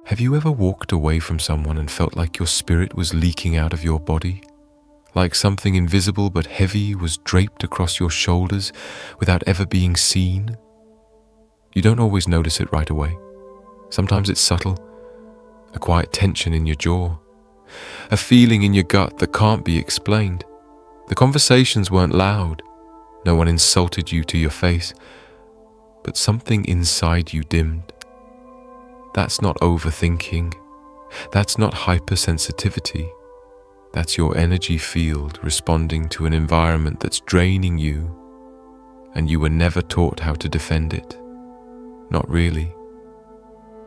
Have you ever walked away from someone and felt like your spirit was leaking out of your body? Like something invisible but heavy was draped across your shoulders without ever being seen? You don't always notice it right away. Sometimes it's subtle, a quiet tension in your jaw, a feeling in your gut that can't be explained. The conversations weren't loud. No one insulted you to your face, but something inside you dimmed. That's not overthinking. That's not hypersensitivity. That's your energy field responding to an environment that's draining you, and you were never taught how to defend it. Not really.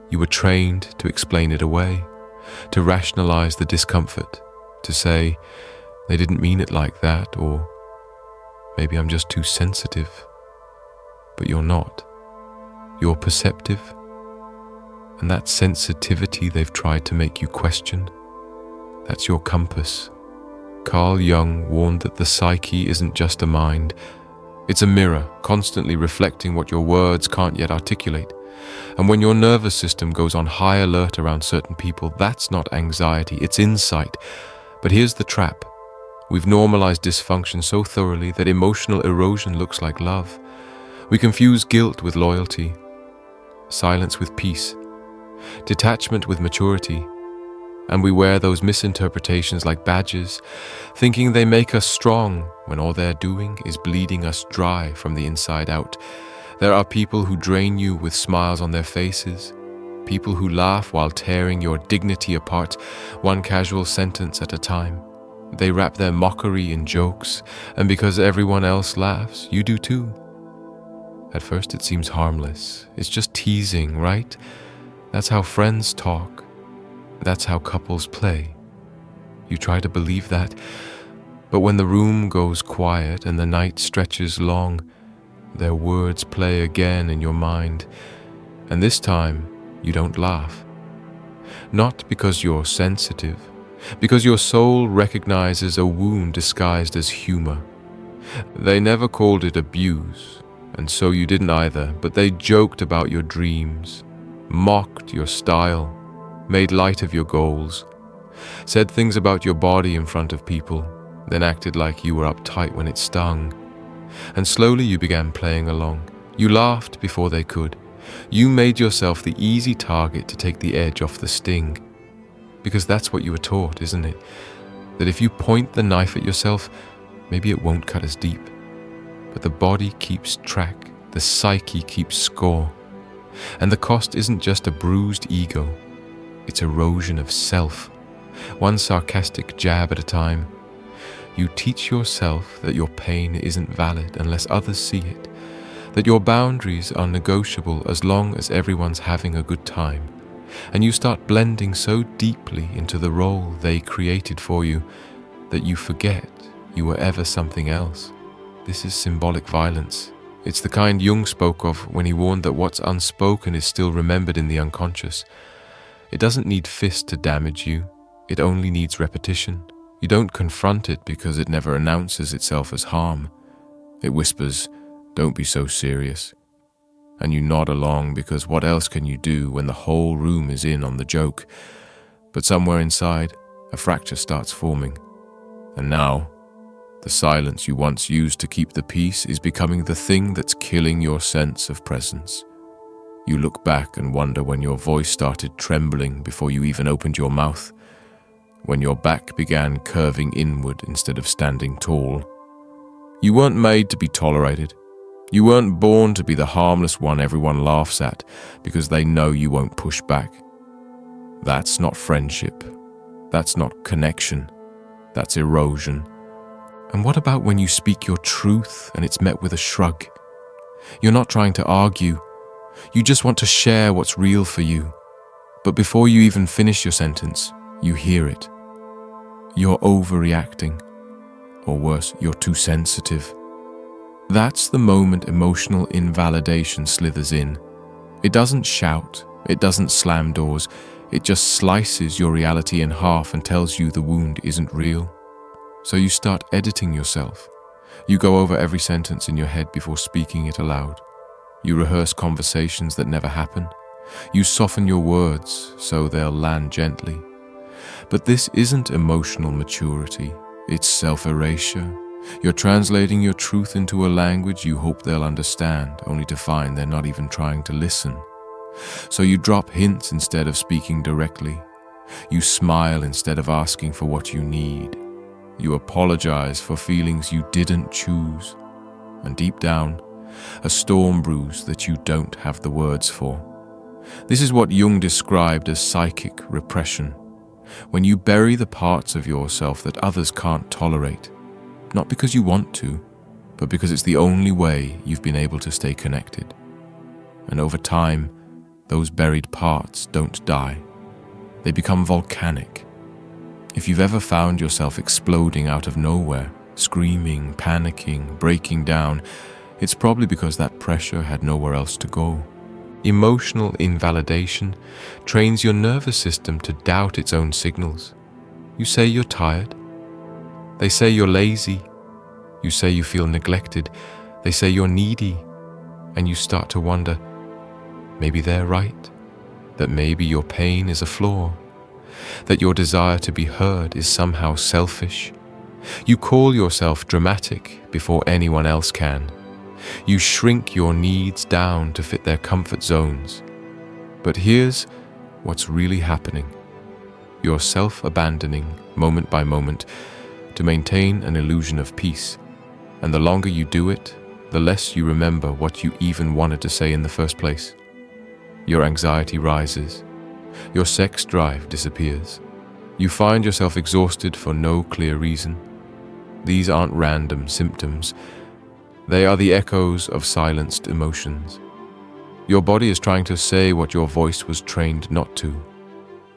You were trained to explain it away, to rationalize the discomfort, to say, they didn't mean it like that, or maybe I'm just too sensitive. But you're not. You're perceptive. And that sensitivity they've tried to make you question, that's your compass. Carl Jung warned that the psyche isn't just a mind. It's a mirror, constantly reflecting what your words can't yet articulate. And when your nervous system goes on high alert around certain people, that's not anxiety, it's insight. But here's the trap. We've normalized dysfunction so thoroughly that emotional erosion looks like love. We confuse guilt with loyalty, silence with peace, detachment with maturity, and we wear those misinterpretations like badges, thinking they make us strong when all they're doing is bleeding us dry from the inside out. There are people who drain you with smiles on their faces, people who laugh while tearing your dignity apart, one casual sentence at a time. They wrap their mockery in jokes, and because everyone else laughs, you do too. At first it seems harmless. It's just teasing, right? That's how friends talk. That's how couples play. You try to believe that, but when the room goes quiet and the night stretches long, their words play again in your mind, and this time you don't laugh. Not because you're sensitive, because your soul recognizes a wound disguised as humor. They never called it abuse, and so you didn't either, but they joked about your dreams, mocked your style, made light of your goals, said things about your body in front of people, then acted like you were uptight when it stung. And slowly you began playing along. You laughed before they could. You made yourself the easy target to take the edge off the sting. Because that's what you were taught, isn't it? That if you point the knife at yourself, maybe it won't cut as deep. But the body keeps track, the psyche keeps score. And the cost isn't just a bruised ego, it's erosion of self, one sarcastic jab at a time. You teach yourself that your pain isn't valid unless others see it, that your boundaries are negotiable as long as everyone's having a good time, and you start blending so deeply into the role they created for you that you forget you were ever something else. This is symbolic violence. It's the kind Jung spoke of when he warned that what's unspoken is still remembered in the unconscious. It doesn't need fist to damage you, it only needs repetition. You don't confront it because it never announces itself as harm. It whispers, "Don't be so serious." And you nod along because what else can you do when the whole room is in on the joke? But somewhere inside, a fracture starts forming. And now, the silence you once used to keep the peace is becoming the thing that's killing your sense of presence. You look back and wonder when your voice started trembling before you even opened your mouth, when your back began curving inward instead of standing tall. You weren't made to be tolerated. You weren't born to be the harmless one everyone laughs at because they know you won't push back. That's not friendship. That's not connection. That's erosion. And what about when you speak your truth and it's met with a shrug? You're not trying to argue. You just want to share what's real for you. But before you even finish your sentence, you hear it. You're overreacting. Or worse, you're too sensitive. That's the moment emotional invalidation slithers in. It doesn't shout, it doesn't slam doors, it just slices your reality in half and tells you the wound isn't real. So you start editing yourself. You go over every sentence in your head before speaking it aloud. You rehearse conversations that never happen. You soften your words so they'll land gently. But this isn't emotional maturity, it's self-erasure. You're translating your truth into a language you hope they'll understand, only to find they're not even trying to listen. So you drop hints instead of speaking directly. You smile instead of asking for what you need. You apologize for feelings you didn't choose. And deep down, a storm brews that you don't have the words for. This is what Jung described as psychic repression. When you bury the parts of yourself that others can't tolerate, not because you want to, but because it's the only way you've been able to stay connected. And over time, those buried parts don't die. They become volcanic. If you've ever found yourself exploding out of nowhere, screaming, panicking, breaking down, it's probably because that pressure had nowhere else to go. Emotional invalidation trains your nervous system to doubt its own signals. You say you're tired. They say you're lazy. You say you feel neglected. They say you're needy. And you start to wonder, maybe they're right, that maybe your pain is a flaw, that your desire to be heard is somehow selfish. You call yourself dramatic before anyone else can. You shrink your needs down to fit their comfort zones. But here's what's really happening. You're self-abandoning moment by moment to maintain an illusion of peace. And the longer you do it, the less you remember what you even wanted to say in the first place. Your anxiety rises. Your sex drive disappears. You find yourself exhausted for no clear reason. These aren't random symptoms. They are the echoes of silenced emotions. Your body is trying to say what your voice was trained not to.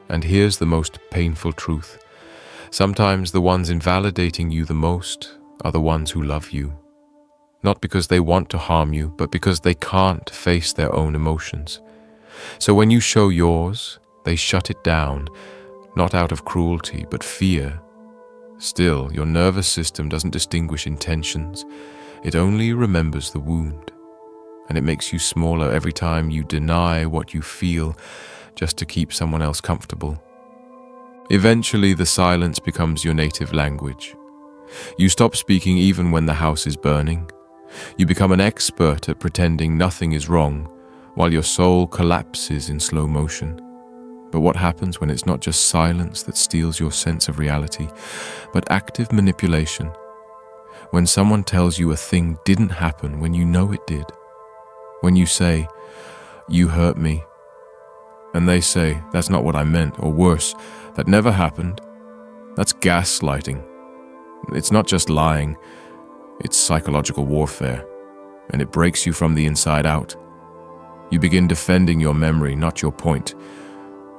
And here's the most painful truth. Sometimes the ones invalidating you the most are the ones who love you. Not because they want to harm you, but because they can't face their own emotions. So when you show yours, they shut it down, not out of cruelty, but fear. Still, your nervous system doesn't distinguish intentions. It only remembers the wound. And it makes you smaller every time you deny what you feel just to keep someone else comfortable. Eventually, the silence becomes your native language. You stop speaking even when the house is burning. You become an expert at pretending nothing is wrong, while your soul collapses in slow motion. But what happens when it's not just silence that steals your sense of reality, but active manipulation? When someone tells you a thing didn't happen when you know it did. When you say, "You hurt me," and they say, "That's not what I meant," or worse, "That never happened." That's gaslighting. It's not just lying, it's psychological warfare, and it breaks you from the inside out. You begin defending your memory, not your point.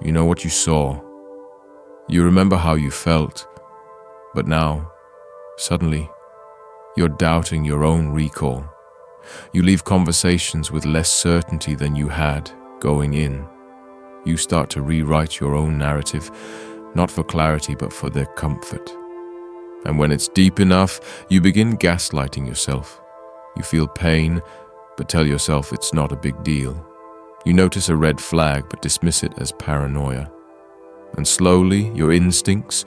You know what you saw. You remember how you felt. But now, suddenly, you're doubting your own recall. You leave conversations with less certainty than you had going in. You start to rewrite your own narrative, not for clarity, but for their comfort. And when it's deep enough, you begin gaslighting yourself. You feel pain, but tell yourself it's not a big deal. You notice a red flag, but dismiss it as paranoia. And slowly, your instincts,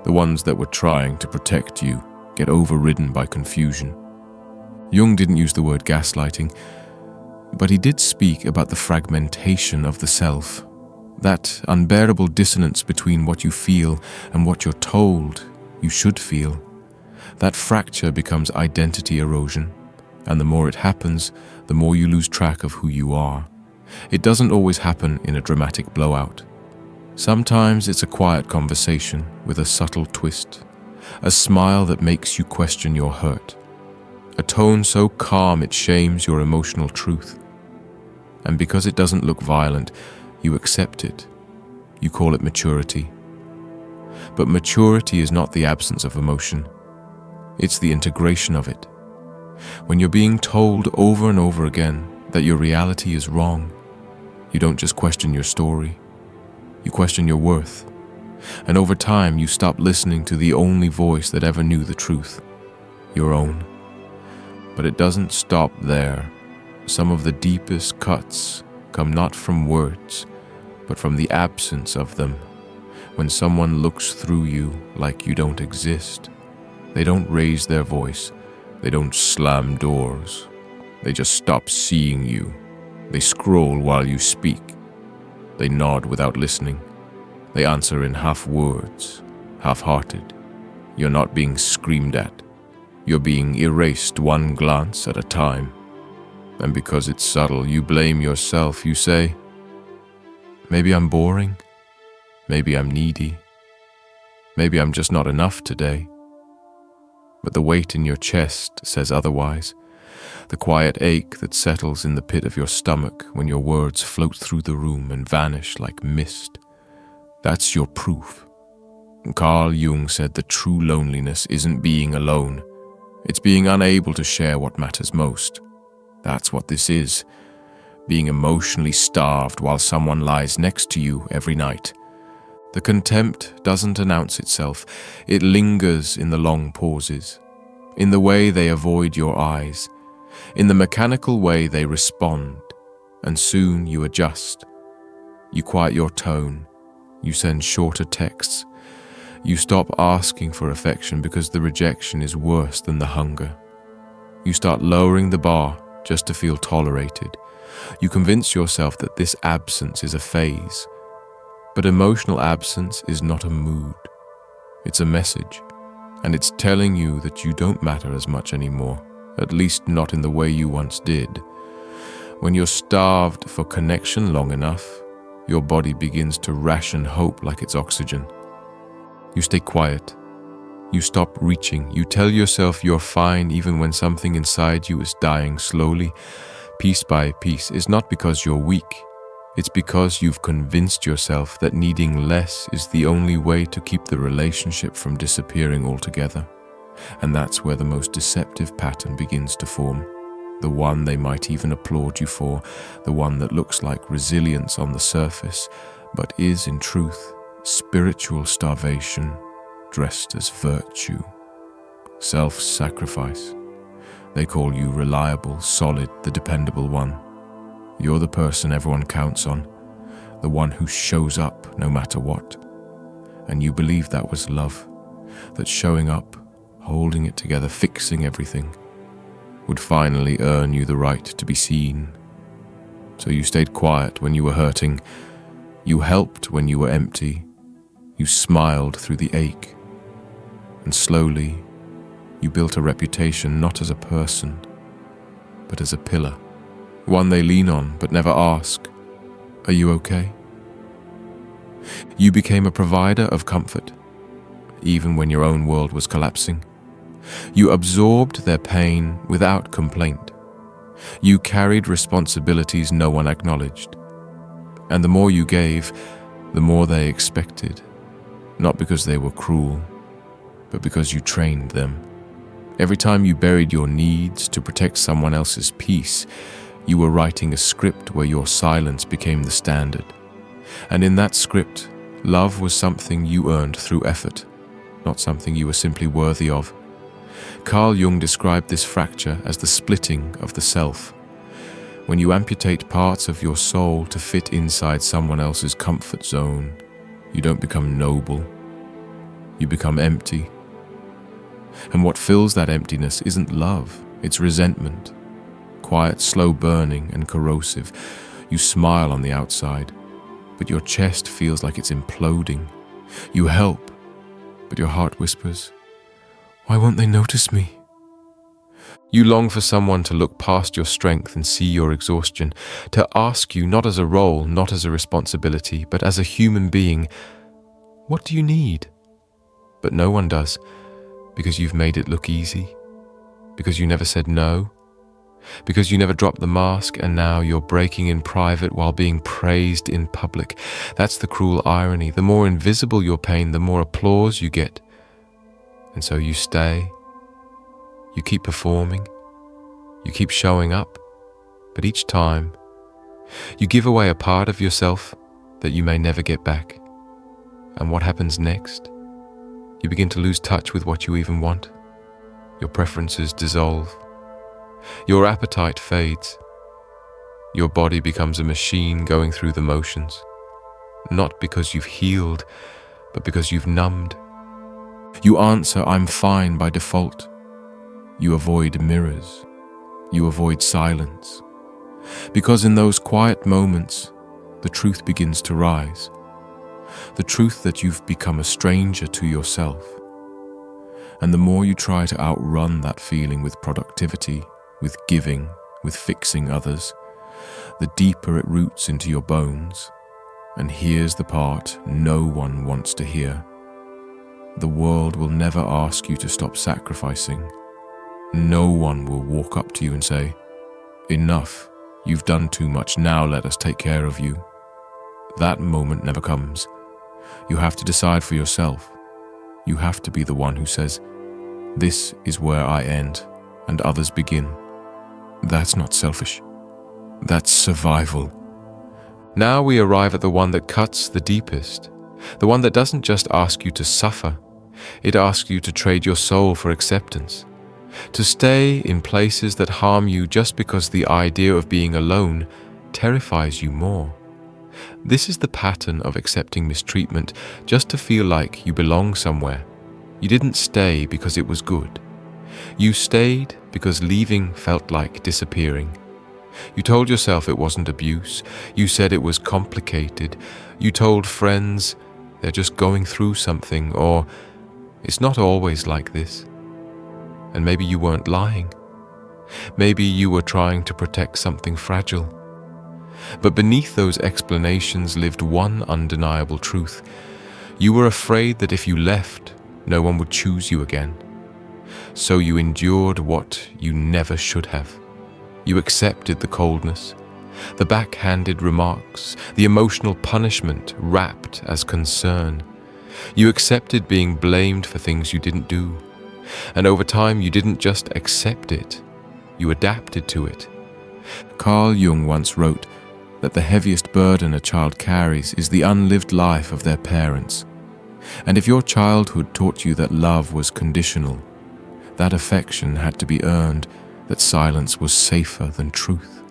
the ones that were trying to protect you, get overridden by confusion. Jung didn't use the word gaslighting, but he did speak about the fragmentation of the self, that unbearable dissonance between what you feel and what you're told you should feel. That fracture becomes identity erosion, and the more it happens, the more you lose track of who you are. It doesn't always happen in a dramatic blowout. Sometimes it's a quiet conversation with a subtle twist, a smile that makes you question your hurt, a tone so calm it shames your emotional truth. And because it doesn't look violent, you accept it. You call it maturity. But maturity is not the absence of emotion. It's the integration of it. When you're being told over and over again that your reality is wrong, you don't just question your story, you question your worth. And over time, you stop listening to the only voice that ever knew the truth, your own. But it doesn't stop there. Some of the deepest cuts come not from words, but from the absence of them. When someone looks through you like you don't exist, they don't raise their voice, they don't slam doors, they just stop seeing you. They scroll while you speak. They nod without listening. They answer in half words, half-hearted. You're not being screamed at. You're being erased one glance at a time. And because it's subtle, you blame yourself. You say, maybe I'm boring. Maybe I'm needy. Maybe I'm just not enough today. But the weight in your chest says otherwise. The quiet ache that settles in the pit of your stomach when your words float through the room and vanish like mist. That's your proof. Carl Jung said the true loneliness isn't being alone. It's being unable to share what matters most. That's what this is. Being emotionally starved while someone lies next to you every night. The contempt doesn't announce itself. It lingers in the long pauses, in the way they avoid your eyes, in the mechanical way they respond, and soon you adjust. You quiet your tone. You send shorter texts. You stop asking for affection because the rejection is worse than the hunger. You start lowering the bar just to feel tolerated. You convince yourself that this absence is a phase. But emotional absence is not a mood. It's a message. And it's telling you that you don't matter as much anymore, at least not in the way you once did. When you're starved for connection long enough, your body begins to ration hope like it's oxygen. You stay quiet. You stop reaching. You tell yourself you're fine even when something inside you is dying slowly, piece by piece. It's not because you're weak. It's because you've convinced yourself that needing less is the only way to keep the relationship from disappearing altogether. And that's where the most deceptive pattern begins to form. The one they might even applaud you for, the one that looks like resilience on the surface, but is in truth spiritual starvation dressed as virtue. Self-sacrifice. They call you reliable, solid, the dependable one. You're the person everyone counts on, the one who shows up no matter what. And you believe that was love, that showing up, holding it together, fixing everything, would finally earn you the right to be seen. So you stayed quiet when you were hurting. You helped when you were empty. You smiled through the ache. And slowly, you built a reputation not as a person, but as a pillar. One they lean on but never ask, "Are you okay?" You became a provider of comfort, even when your own world was collapsing. You absorbed their pain without complaint. You carried responsibilities no one acknowledged. And the more you gave, the more they expected, not because they were cruel, but because you trained them. Every time you buried your needs to protect someone else's peace, you were writing a script where your silence became the standard. And in that script, love was something you earned through effort, not something you were simply worthy of. Carl Jung described this fracture as the splitting of the self. When you amputate parts of your soul to fit inside someone else's comfort zone, you don't become noble. You become empty. And what fills that emptiness isn't love, it's resentment. Quiet, slow burning and corrosive. You smile on the outside, but your chest feels like it's imploding. You help, but your heart whispers, "Why won't they notice me?" You long for someone to look past your strength and see your exhaustion, to ask you not as a role, not as a responsibility, but as a human being, "What do you need?" But no one does, because you've made it look easy, because you never said no, because you never dropped the mask, and now you're breaking in private while being praised in public. That's the cruel irony. The more invisible your pain, the more applause you get. And so you stay, you keep performing, you keep showing up, but each time, you give away a part of yourself that you may never get back. And what happens next? You begin to lose touch with what you even want. Your preferences dissolve. Your appetite fades. Your body becomes a machine going through the motions, not because you've healed, but because you've numbed. You answer, "I'm fine," by default. You avoid mirrors. You avoid silence. Because in those quiet moments, the truth begins to rise. The truth that you've become a stranger to yourself. And the more you try to outrun that feeling with productivity, with giving, with fixing others, the deeper it roots into your bones. And here's the part no one wants to hear. The world will never ask you to stop sacrificing. No one will walk up to you and say, "Enough, you've done too much, now let us take care of you." That moment never comes. You have to decide for yourself. You have to be the one who says, "This is where I end and others begin." That's not selfish. That's survival. Now we arrive at the one that cuts the deepest, the one that doesn't just ask you to suffer, it asks you to trade your soul for acceptance, to stay in places that harm you just because the idea of being alone terrifies you more. This is the pattern of accepting mistreatment just to feel like you belong somewhere. You didn't stay because it was good. You stayed because leaving felt like disappearing. You told yourself it wasn't abuse. You said it was complicated. You told friends they're just going through something, or it's not always like this. And maybe you weren't lying. Maybe you were trying to protect something fragile. But beneath those explanations lived one undeniable truth. You were afraid that if you left, no one would choose you again. So you endured what you never should have. You accepted the coldness, the backhanded remarks, the emotional punishment wrapped as concern. You accepted being blamed for things you didn't do. And over time, you didn't just accept it, you adapted to it. Carl Jung once wrote that the heaviest burden a child carries is the unlived life of their parents. And if your childhood taught you that love was conditional, that affection had to be earned, that silence was safer than truth,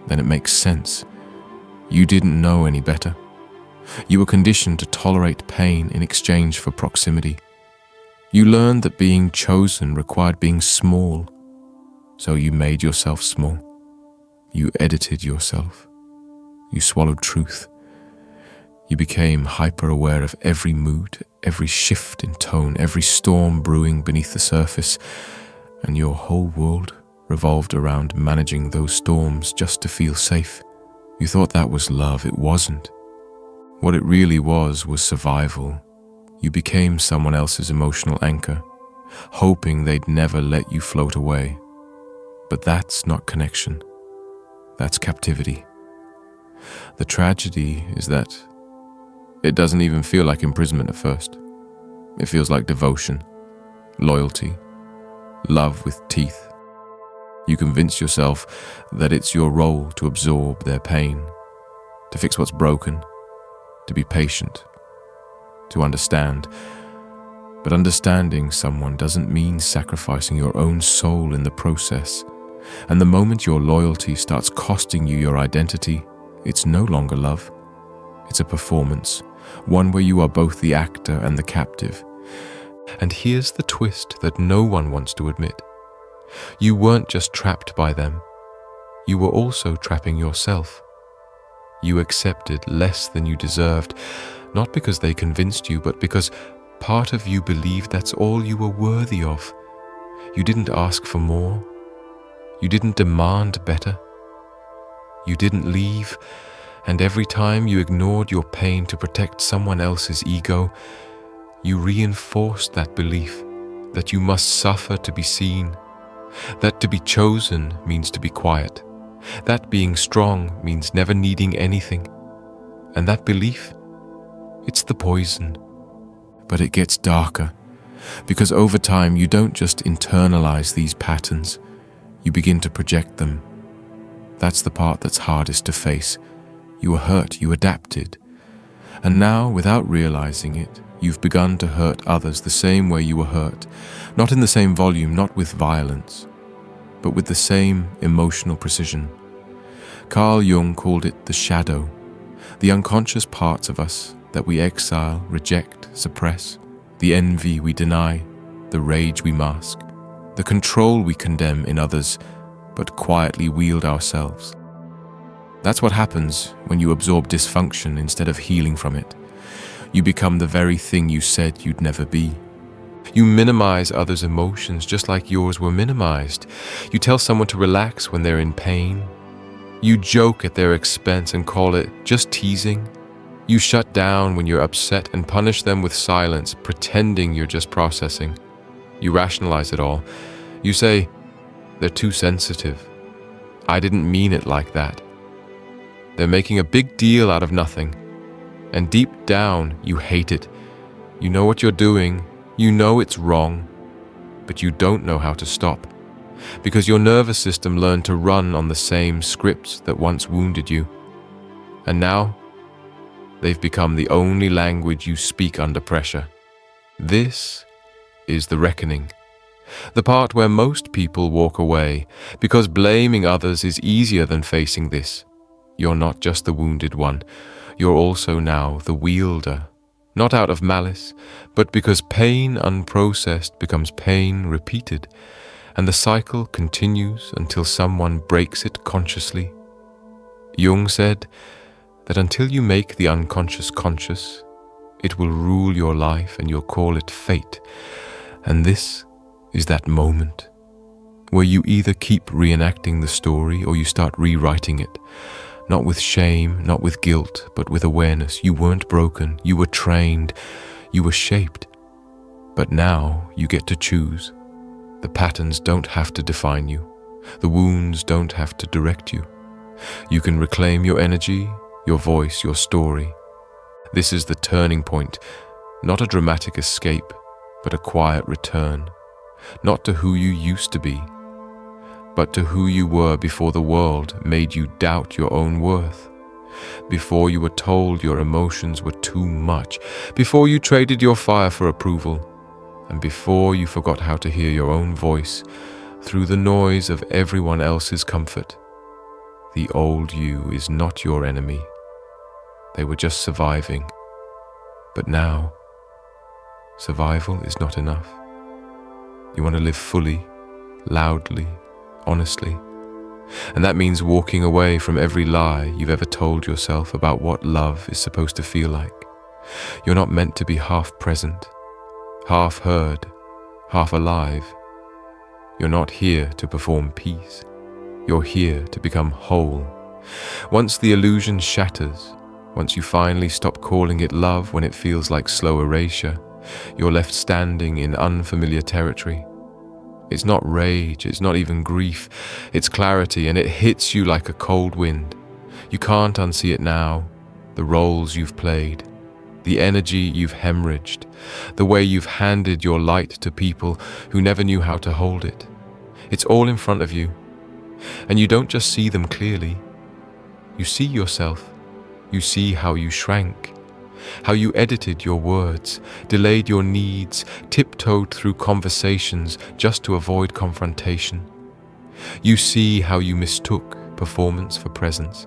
then it makes sense. You didn't know any better. You were conditioned to tolerate pain in exchange for proximity. You learned that being chosen required being small, so you made yourself small. You edited yourself. You swallowed truth. You became hyper-aware of every mood, every shift in tone, every storm brewing beneath the surface, and your whole world revolved around managing those storms just to feel safe. You thought that was love. It wasn't. What it really was survival. You became someone else's emotional anchor, hoping they'd never let you float away. But that's not connection. That's captivity. The tragedy is that it doesn't even feel like imprisonment at first. It feels like devotion, loyalty, love with teeth. You convince yourself that it's your role to absorb their pain, to fix what's broken, to be patient, to understand. But understanding someone doesn't mean sacrificing your own soul in the process. And the moment your loyalty starts costing you your identity, it's no longer love. It's a performance, one where you are both the actor and the captive. And here's the twist that no one wants to admit. You weren't just trapped by them. You were also trapping yourself. You accepted less than you deserved, not because they convinced you, but because part of you believed that's all you were worthy of. You didn't ask for more. You didn't demand better. You didn't leave, and every time you ignored your pain to protect someone else's ego, you reinforced that belief that you must suffer to be seen, that to be chosen means to be quiet, that being strong means never needing anything. And that belief, it's the poison. But it gets darker, because over time you don't just internalize these patterns, you begin to project them. That's the part that's hardest to face. You were hurt, you adapted. And now, without realizing it, you've begun to hurt others the same way you were hurt. Not in the same volume, not with violence, but with the same emotional precision. Carl Jung called it the shadow, the unconscious parts of us that we exile, reject, suppress, the envy we deny, the rage we mask, the control we condemn in others, but quietly wield ourselves. That's what happens when you absorb dysfunction instead of healing from it. You become the very thing you said you'd never be. You minimize others' emotions just like yours were minimized. You tell someone to relax when they're in pain. You joke at their expense and call it just teasing. You shut down when you're upset and punish them with silence, pretending you're just processing. You rationalize it all. You say, they're too sensitive. I didn't mean it like that. They're making a big deal out of nothing. And deep down, you hate it. You know what you're doing. You know it's wrong. But you don't know how to stop. Because your nervous system learned to run on the same scripts that once wounded you. And now, they've become the only language you speak under pressure. This is the reckoning. The part where most people walk away, because blaming others is easier than facing this. You're not just the wounded one. You're also now the wielder. Not out of malice, but because pain unprocessed becomes pain repeated, and the cycle continues until someone breaks it consciously. Jung said that until you make the unconscious conscious, it will rule your life and you'll call it fate. And this is that moment where you either keep reenacting the story or you start rewriting it. Not with shame, not with guilt, but with awareness. You weren't broken, you were trained, you were shaped. But now you get to choose. The patterns don't have to define you. The wounds don't have to direct you. You can reclaim your energy, your voice, your story. This is the turning point, not a dramatic escape, but a quiet return. Not to who you used to be, but to who you were before the world made you doubt your own worth. Before you were told your emotions were too much, before you traded your fire for approval, and before you forgot how to hear your own voice through the noise of everyone else's comfort. The old you is not your enemy. They were just surviving. But now, survival is not enough. You want to live fully, loudly, honestly. And that means walking away from every lie you've ever told yourself about what love is supposed to feel like. You're not meant to be half present, half heard, half alive. You're not here to perform peace. You're here to become whole. Once the illusion shatters, once you finally stop calling it love when it feels like slow erasure, you're left standing in unfamiliar territory. It's not rage, it's not even grief, it's clarity, and it hits you like a cold wind. You can't unsee it now, the roles you've played, the energy you've hemorrhaged, the way you've handed your light to people who never knew how to hold it. It's all in front of you, and you don't just see them clearly. You see yourself, you see how you shrank, how you edited your words, delayed your needs, tiptoed through conversations just to avoid confrontation. You see how you mistook performance for presence,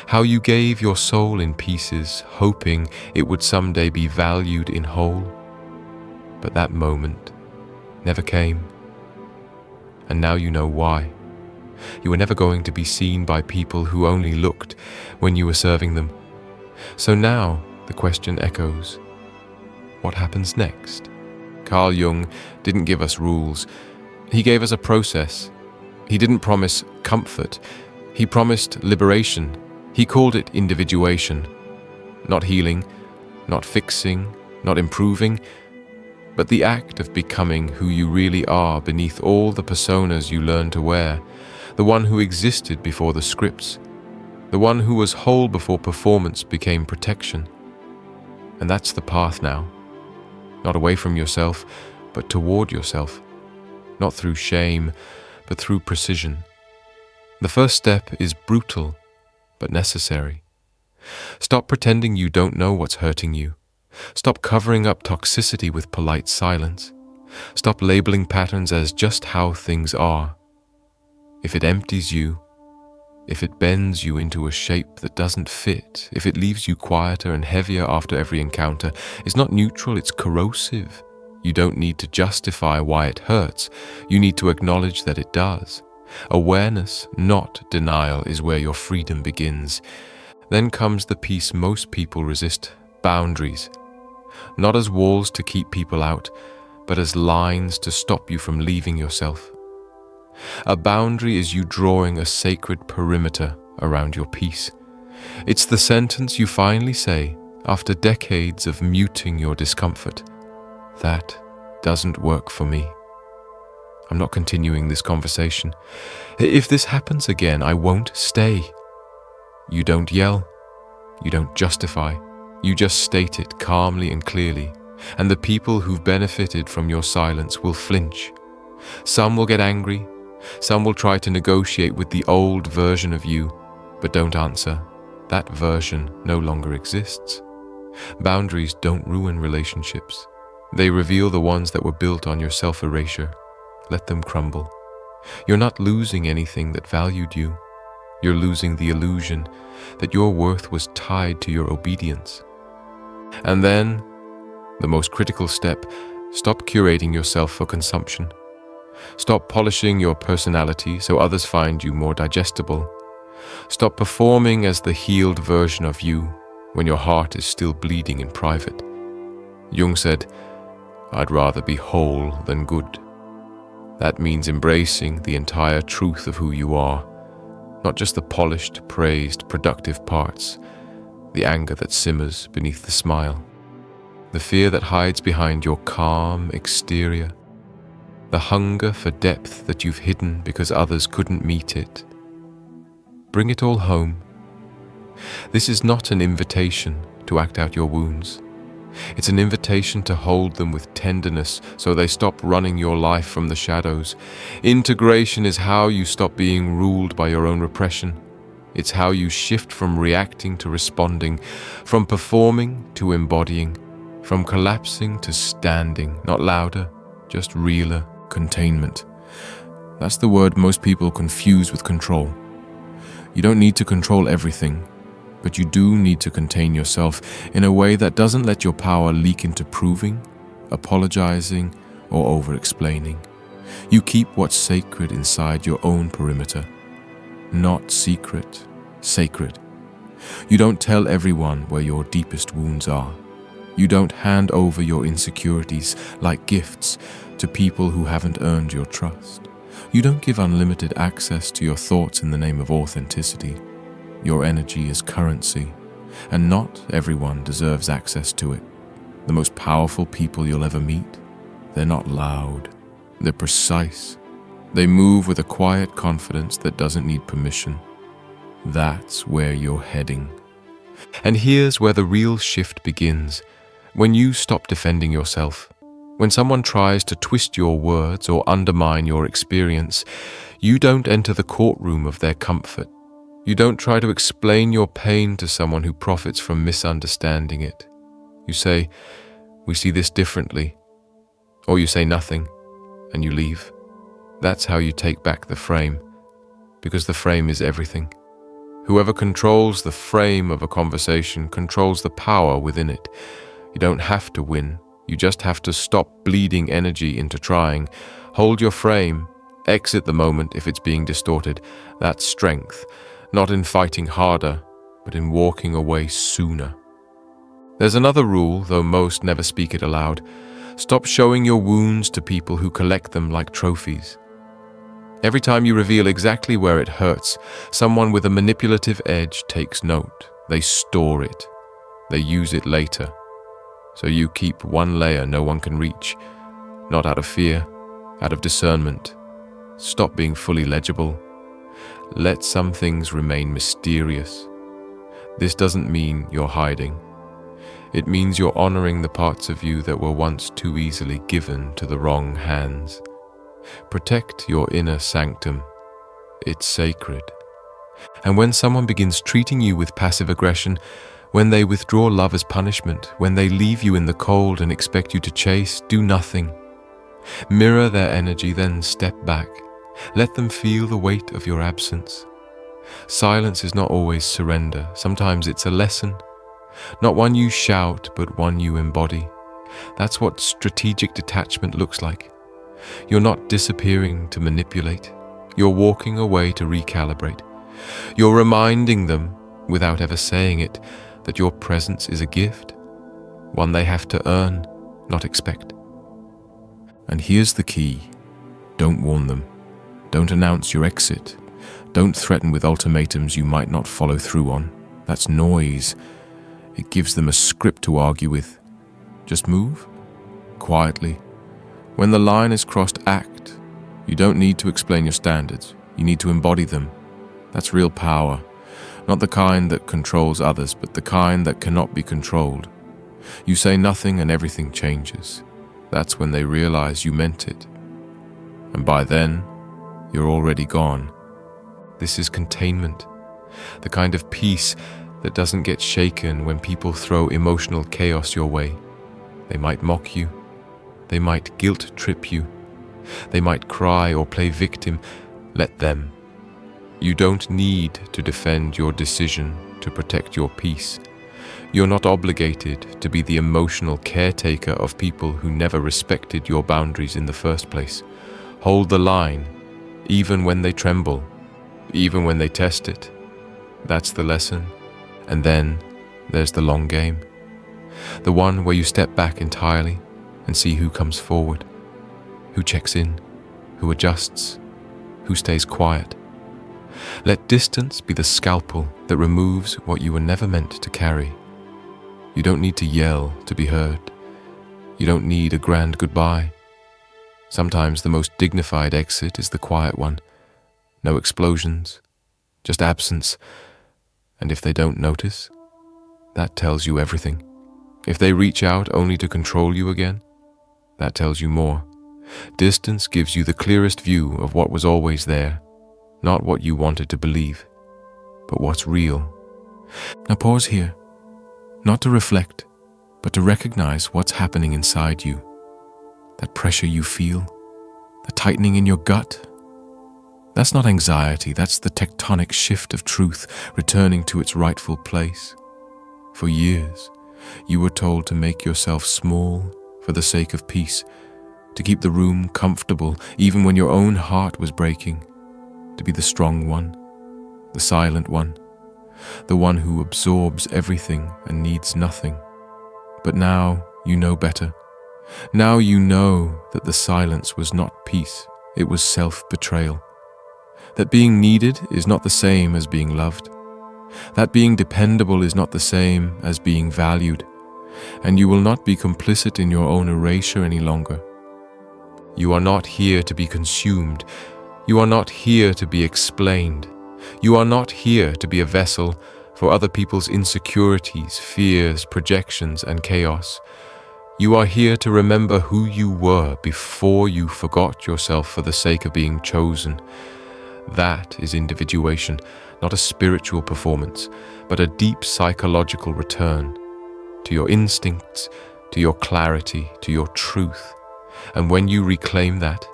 how you gave your soul in pieces, hoping it would someday be valued in whole. But that moment never came. And now you know why. You were never going to be seen by people who only looked when you were serving them. So now, the question echoes, what happens next? Carl Jung didn't give us rules. He gave us a process. He didn't promise comfort. He promised liberation. He called it individuation. Not healing, not fixing, not improving, but the act of becoming who you really are beneath all the personas you learned to wear, the one who existed before the scripts, the one who was whole before performance became protection. And that's the path now. Not away from yourself, but toward yourself. Not through shame, but through precision. The first step is brutal, but necessary. Stop pretending you don't know what's hurting you. Stop covering up toxicity with polite silence. Stop labeling patterns as just how things are. If it empties you, if it bends you into a shape that doesn't fit, if it leaves you quieter and heavier after every encounter, is not neutral, it's corrosive. You don't need to justify why it hurts. You need to acknowledge that it does. Awareness, not denial, is where your freedom begins. Then comes the piece most people resist: boundaries. Not as walls to keep people out, but as lines to stop you from leaving yourself. A boundary is you drawing a sacred perimeter around your peace. It's the sentence you finally say after decades of muting your discomfort. That doesn't work for me. I'm not continuing this conversation. If this happens again, I won't stay. You don't yell. You don't justify. You just state it calmly and clearly, and the people who've benefited from your silence will flinch. Some will get angry. Some will try to negotiate with the old version of you, but don't answer. That version no longer exists. Boundaries don't ruin relationships. They reveal the ones that were built on your self-erasure. Let them crumble. You're not losing anything that valued you. You're losing the illusion that your worth was tied to your obedience. And then, the most critical step, stop curating yourself for consumption. Stop polishing your personality so others find you more digestible. Stop performing as the healed version of you when your heart is still bleeding in private. Jung said, "I'd rather be whole than good." That means embracing the entire truth of who you are, not just the polished, praised, productive parts, the anger that simmers beneath the smile, the fear that hides behind your calm exterior, the hunger for depth that you've hidden because others couldn't meet it. Bring it all home. This is not an invitation to act out your wounds. It's an invitation to hold them with tenderness so they stop running your life from the shadows. Integration is how you stop being ruled by your own repression. It's how you shift from reacting to responding, from performing to embodying, from collapsing to standing, not louder, just realer. Containment. That's the word most people confuse with control. You don't need to control everything, but you do need to contain yourself in a way that doesn't let your power leak into proving, apologizing, or over-explaining. You keep what's sacred inside your own perimeter. Not secret, sacred. You don't tell everyone where your deepest wounds are. You don't hand over your insecurities like gifts to people who haven't earned your trust. You don't give unlimited access to your thoughts in the name of authenticity. Your energy is currency, and not everyone deserves access to it. The most powerful people you'll ever meet, they're not loud, they're precise. They move with a quiet confidence that doesn't need permission. That's where you're heading. And here's where the real shift begins. When you stop defending yourself, when someone tries to twist your words or undermine your experience, you don't enter the courtroom of their comfort. You don't try to explain your pain to someone who profits from misunderstanding it. You say, "We see this differently." Or you say nothing, and you leave. That's how you take back the frame, because the frame is everything. Whoever controls the frame of a conversation controls the power within it. You don't have to win. You just have to stop bleeding energy into trying. Hold your frame. Exit the moment if it's being distorted. That's strength, not in fighting harder, but in walking away sooner. There's another rule, though most never speak it aloud. Stop showing your wounds to people who collect them like trophies. Every time you reveal exactly where it hurts, someone with a manipulative edge takes note. They store it. They use it later. So you keep one layer no one can reach, not out of fear, out of discernment. Stop being fully legible. Let some things remain mysterious. This doesn't mean you're hiding. It means you're honoring the parts of you that were once too easily given to the wrong hands. Protect your inner sanctum. It's sacred. And when someone begins treating you with passive aggression, when they withdraw love as punishment, when they leave you in the cold and expect you to chase, do nothing. Mirror their energy, then step back. Let them feel the weight of your absence. Silence is not always surrender. Sometimes it's a lesson. Not one you shout, but one you embody. That's what strategic detachment looks like. You're not disappearing to manipulate. You're walking away to recalibrate. You're reminding them, without ever saying it, that your presence is a gift, one they have to earn, not expect. And here's the key. Don't warn them. Don't announce your exit. Don't threaten with ultimatums you might not follow through on. That's noise. It gives them a script to argue with. Just move, quietly. When the line is crossed, act. You don't need to explain your standards. You need to embody them. That's real power. Not the kind that controls others, but the kind that cannot be controlled. You say nothing and everything changes. That's when they realize you meant it. And by then, you're already gone. This is containment, the kind of peace that doesn't get shaken when people throw emotional chaos your way. They might mock you. They might guilt trip you. They might cry or play victim. Let them. You don't need to defend your decision to protect your peace. You're not obligated to be the emotional caretaker of people who never respected your boundaries in the first place. Hold the line, even when they tremble, even when they test it. That's the lesson. And then there's the long game. The one where you step back entirely and see who comes forward, who checks in, who adjusts, who stays quiet. Let distance be the scalpel that removes what you were never meant to carry. You don't need to yell to be heard. You don't need a grand goodbye. Sometimes the most dignified exit is the quiet one. No explosions, just absence. And if they don't notice, that tells you everything. If they reach out only to control you again, that tells you more. Distance gives you the clearest view of what was always there, not what you wanted to believe, but what's real. Now pause here, not to reflect, but to recognize what's happening inside you. That pressure you feel, the tightening in your gut. That's not anxiety, that's the tectonic shift of truth returning to its rightful place. For years, you were told to make yourself small for the sake of peace, to keep the room comfortable even when your own heart was breaking, to be the strong one, the silent one, the one who absorbs everything and needs nothing. But now you know better. Now you know that the silence was not peace, it was self-betrayal. That being needed is not the same as being loved. That being dependable is not the same as being valued. And you will not be complicit in your own erasure any longer. You are not here to be consumed. You are not here to be explained. You are not here to be a vessel for other people's insecurities, fears, projections, and chaos. You are here to remember who you were before you forgot yourself for the sake of being chosen. That is individuation, not a spiritual performance, but a deep psychological return to your instincts, to your clarity, to your truth. And when you reclaim that,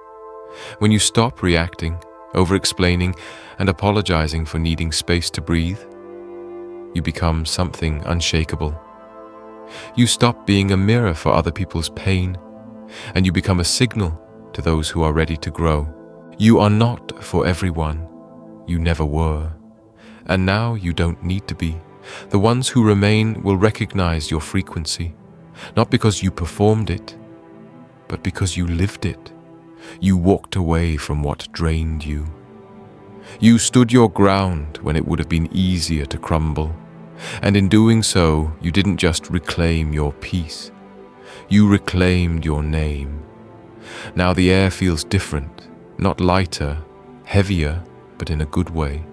when you stop reacting, over-explaining, and apologizing for needing space to breathe, you become something unshakable. You stop being a mirror for other people's pain, and you become a signal to those who are ready to grow. You are not for everyone. You never were. And now you don't need to be. The ones who remain will recognize your frequency, not because you performed it, but because you lived it. You walked away from what drained you. You stood your ground when it would have been easier to crumble. And in doing so, you didn't just reclaim your peace. You reclaimed your name. Now the air feels different, not lighter, heavier, but in a good way.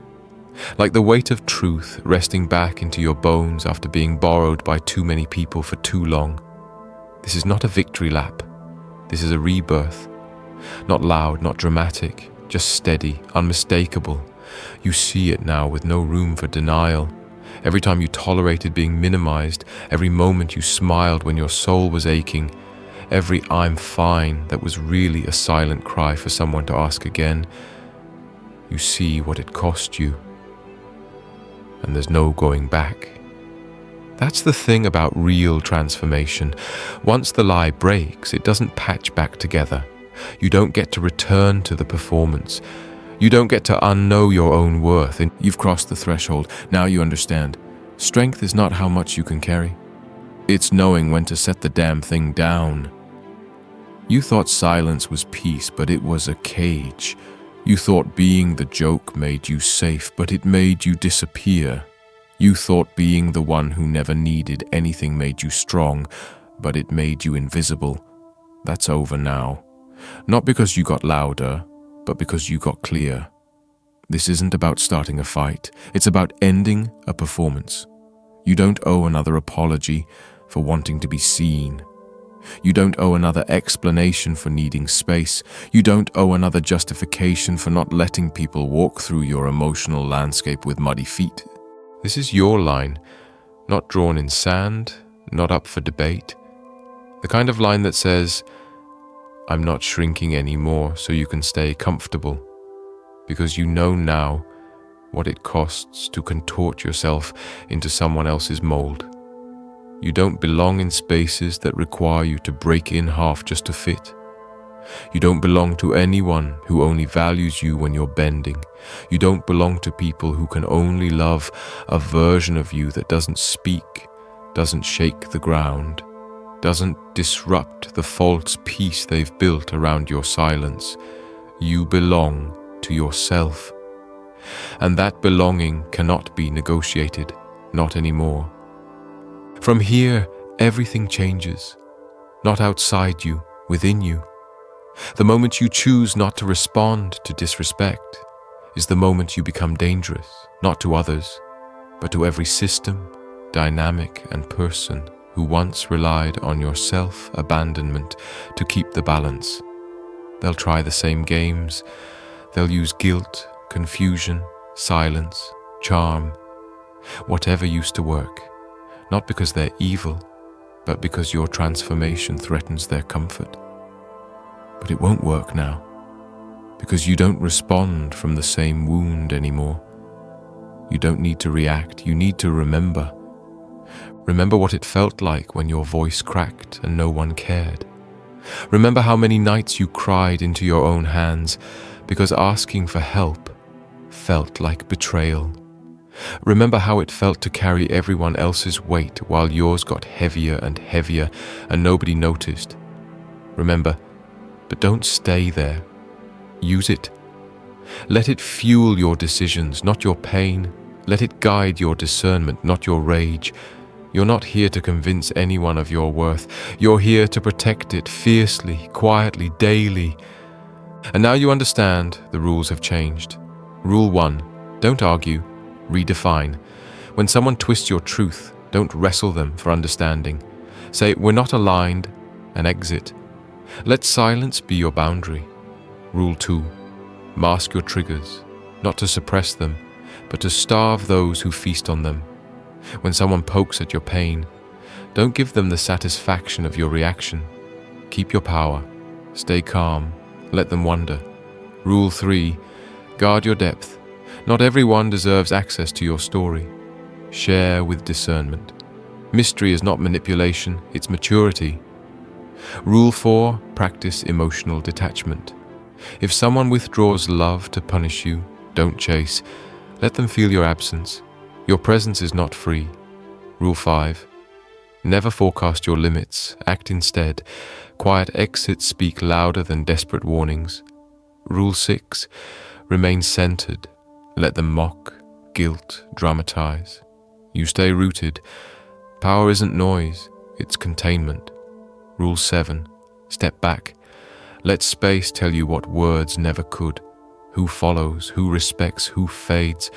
Like the weight of truth resting back into your bones after being borrowed by too many people for too long. This is not a victory lap. This is a rebirth. Not loud, not dramatic, just steady, unmistakable. You see it now with no room for denial. Every time you tolerated being minimized, every moment you smiled when your soul was aching, every "I'm fine" that was really a silent cry for someone to ask again. You see what it cost you. and there's no going back. That's the thing about real transformation. Once the lie breaks, it doesn't patch back together. You don't get to return to the performance. You don't get to unknow your own worth, and you've crossed the threshold. Now you understand. Strength is not how much you can carry. It's knowing when to set the damn thing down. You thought silence was peace, but it was a cage. You thought being the joke made you safe, but it made you disappear. You thought being the one who never needed anything made you strong, but it made you invisible. That's over now. Not because you got louder, but because you got clear. This isn't about starting a fight. It's about ending a performance. You don't owe another apology for wanting to be seen. You don't owe another explanation for needing space. You don't owe another justification for not letting people walk through your emotional landscape with muddy feet. This is your line, not drawn in sand, not up for debate. The kind of line that says, I'm not shrinking anymore so you can stay comfortable, because you know now what it costs to contort yourself into someone else's mold. You don't belong in spaces that require you to break in half just to fit. You don't belong to anyone who only values you when you're bending. You don't belong to people who can only love a version of you that doesn't speak, doesn't shake the ground, doesn't disrupt the false peace they've built around your silence. You belong to yourself. And that belonging cannot be negotiated, not anymore. From here, everything changes. Not outside you, within you. The moment you choose not to respond to disrespect is the moment you become dangerous, not to others, but to every system, dynamic, and person who once relied on your self-abandonment to keep the balance. They'll try the same games. They'll use guilt, confusion, silence, charm, whatever used to work, not because they're evil, but because your transformation threatens their comfort. But it won't work now, because you don't respond from the same wound anymore. You don't need to react, you need to remember. Remember what it felt like when your voice cracked and no one cared. Remember how many nights you cried into your own hands because asking for help felt like betrayal. Remember how it felt to carry everyone else's weight while yours got heavier and heavier and nobody noticed. Remember, but don't stay there. Use it. Let it fuel your decisions, not your pain. Let it guide your discernment, not your rage. You're not here to convince anyone of your worth. You're here to protect it fiercely, quietly, daily. And now you understand the rules have changed. Rule 1, don't argue, redefine. When someone twists your truth, don't wrestle them for understanding. Say, we're not aligned, and exit. Let silence be your boundary. Rule 2, mask your triggers, not to suppress them, but to starve those who feast on them. When someone pokes at your pain, don't give them the satisfaction of your reaction. Keep your power. Stay calm. Let them wonder. Rule 3, guard your depth. Not everyone deserves access to your story. Share with discernment. Mystery is not manipulation, it's maturity. Rule 4, practice emotional detachment. If someone withdraws love to punish you, don't chase. Let them feel your absence. Your presence is not free. Rule 5, never forecast your limits. Act instead. Quiet exits speak louder than desperate warnings. Rule 6, remain centered. Let them mock, guilt, dramatize. You stay rooted. Power isn't noise, it's containment. Rule 7, step back. Let space tell you what words never could. Who follows, who respects, who fades.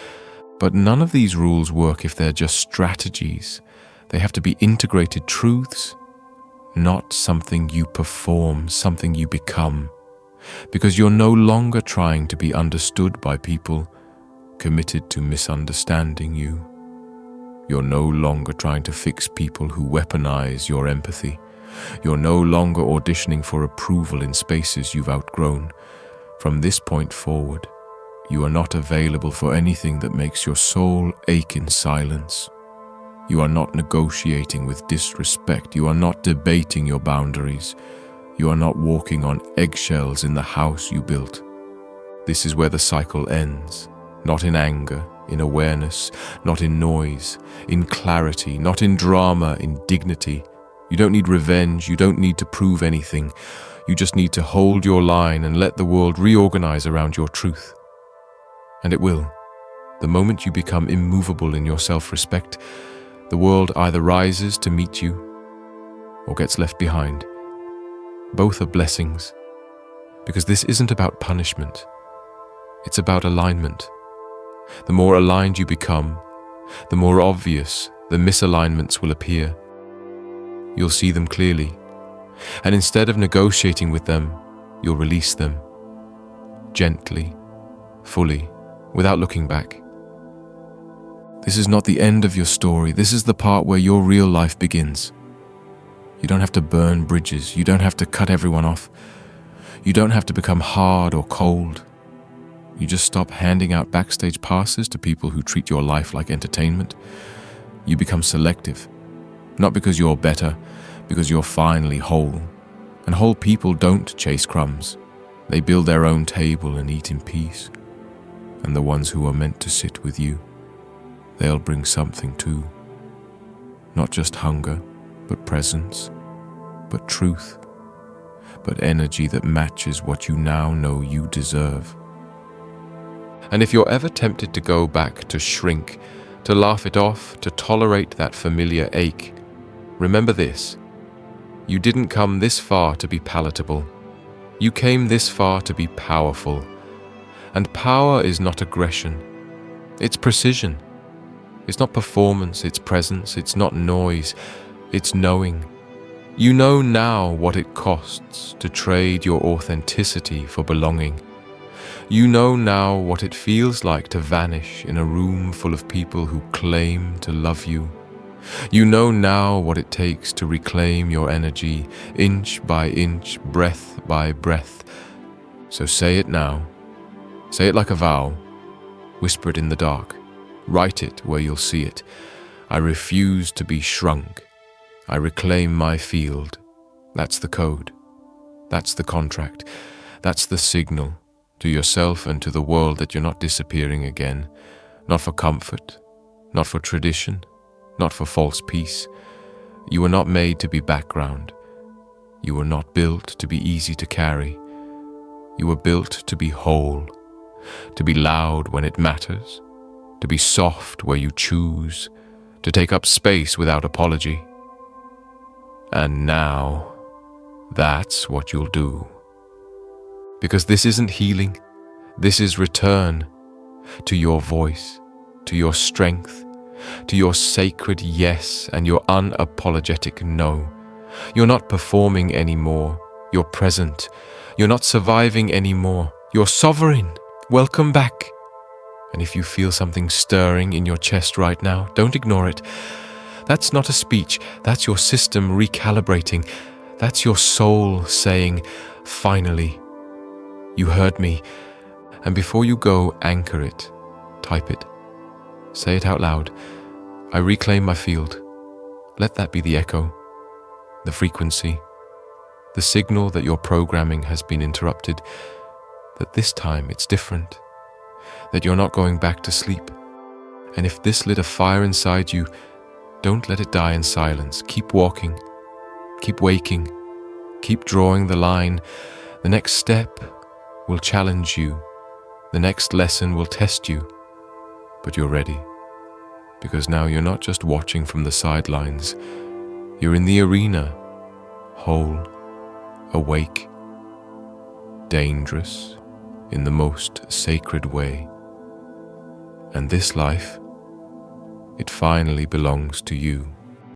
But none of these rules work if they're just strategies. They have to be integrated truths, not something you perform, something you become. Because you're no longer trying to be understood by people committed to misunderstanding you. You're no longer trying to fix people who weaponize your empathy. You're no longer auditioning for approval in spaces you've outgrown. From this point forward, You are not available for anything that makes your soul ache in silence. You are not negotiating with disrespect. You are not debating your boundaries. You are not walking on eggshells in the house you built. This is where the cycle ends, not in anger, in awareness, not in noise, in clarity, not in drama, in dignity. You don't need revenge, you don't need to prove anything. You just need to hold your line and let the world reorganize around your truth. And it will. The moment you become immovable in your self-respect, the world either rises to meet you or gets left behind. Both are blessings, because this isn't about punishment. It's about alignment. The more aligned you become, the more obvious the misalignments will appear. You'll see them clearly, and instead of negotiating with them, you'll release them. Gently, fully, without looking back. This is not the end of your story. This is the part where your real life begins. You don't have to burn bridges. You don't have to cut everyone off. You don't have to become hard or cold. You just stop handing out backstage passes to people who treat your life like entertainment. You become selective, not because you're better, because you're finally whole. And whole people don't chase crumbs. They build their own table and eat in peace. And the ones who are meant to sit with you, they'll bring something too. Not just hunger, but presence, but truth, but energy that matches what you now know you deserve. And if you're ever tempted to go back, to shrink, to laugh it off, to tolerate that familiar ache, remember this: you didn't come this far to be palatable. You came this far to be powerful. And power is not aggression. It's precision. It's not performance, it's presence, it's not noise, it's knowing. You know now what it costs to trade your authenticity for belonging. You know now what it feels like to vanish in a room full of people who claim to love you. You know now what it takes to reclaim your energy, inch by inch, breath by breath. So say it now. Say it like a vow. Whisper it in the dark. Write it where you'll see it. I refuse to be shrunk. I reclaim my field. That's the code. That's the contract. That's the signal to yourself and to the world that you're not disappearing again. Not for comfort, not for tradition, not for false peace. You were not made to be background. You were not built to be easy to carry. You were built to be whole, to be loud when it matters, to be soft where you choose, to take up space without apology. And now, that's what you'll do. Because this isn't healing, this is return to your voice, to your strength, to your sacred yes and your unapologetic no. You're not performing anymore, you're present. You're not surviving anymore, you're sovereign. Welcome back. And if you feel something stirring in your chest right now, don't ignore it. That's not a speech, that's your system recalibrating. That's your soul saying, finally, you heard me. And before you go, anchor it, type it, say it out loud. I reclaim my field. Let that be the echo, the frequency, the signal that your programming has been interrupted, that this time it's different, that you're not going back to sleep. And if this lit a fire inside you, don't let it die in silence. Keep walking, keep waking, keep drawing the line. The next step will challenge you. The next lesson will test you. But you're ready, because now you're not just watching from the sidelines. You're in the arena, whole, awake, dangerous, in the most sacred way. And this life, it finally belongs to you.